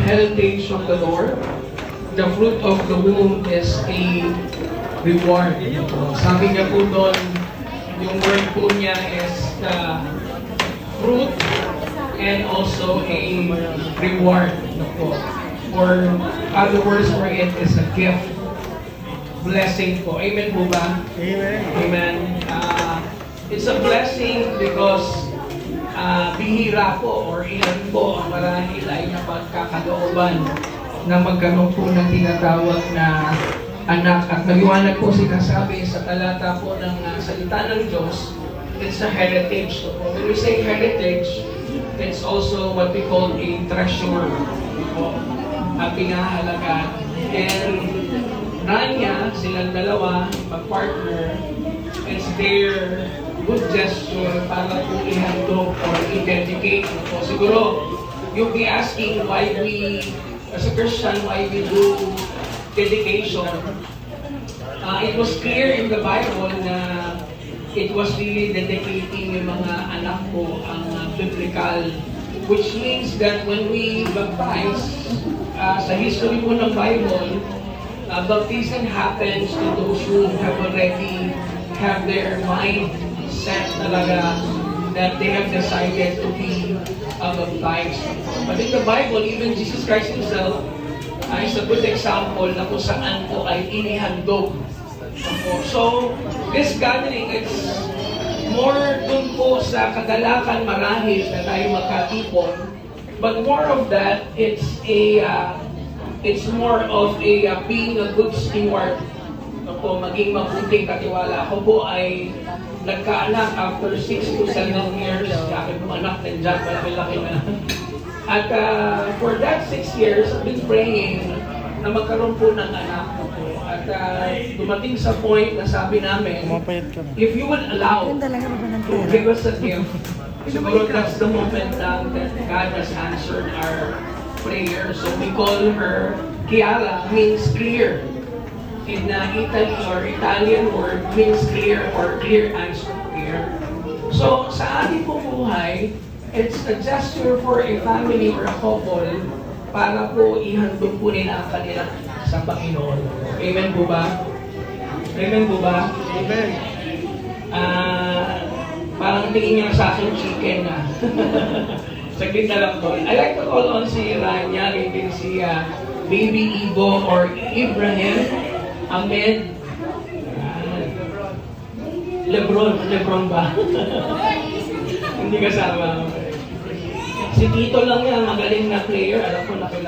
heritage of the Lord. The fruit of the womb is a reward. Sabi niya po doon, yung word po niya is the fruit and also a reward. Or other words for it is a gift. Blessing po. Amen po ba? Amen. Amen. It's a blessing because bihira po or ilan po ang marahil ay napagkakalooban na magkaroon po ng tinatawag na anak. At maliwanag po sinasabi sa talata po ng salita ng Diyos, it's a heritage. So, when we say heritage, it's also what we call a treasure. Pinahalaga. And Rania, silang dalawa, mag-partner, it's their good gesture para po ihandog or i-dedicate. So, siguro, you'll be asking why we, as a Christian, why we do dedication. It was clear in the Bible na it was really dedicating yung mga anak ko ang biblical, which means that when we baptize, sa history po ng Bible, baptism happens to those who have already have their mind set talaga that they have decided to be baptized. But in the Bible, even Jesus Christ Himself is a good example na kung saan po ay inihandog. So, this gathering is more dun po sa kagalakan marahil na tayo magkatipon, but more of that, it's more of being a good steward. Maging mabuting katiwala. Ako po ay nagkaanak after 6 to 7 years. Aking mga anak nandiyan, malaki-laki na. At for that 6 years, I've been praying na magkaroon po ng anak. At dumating sa point na sabi namin, if you would allow to give us a gift, siguro that's the moment that God has answered our prayer. So we call her Chiara, means clear. In Italy or Italian word means clear or clear answer, clear. So sa ating po buhay, it's a gesture for a family or a couple para po ihandog po nila ang kanila sa Panginoon. Amen po ba? Amen po ba? Amen. Parang tingin niya sa akin chicken na. Saglit na lang po. I like to call on si Rania, rin si Baby Ibo or Ibrahim Ahmed. Lebron ba? Hindi kasama. Si Tito lang yan, magaling na player. Alam ko na kilala.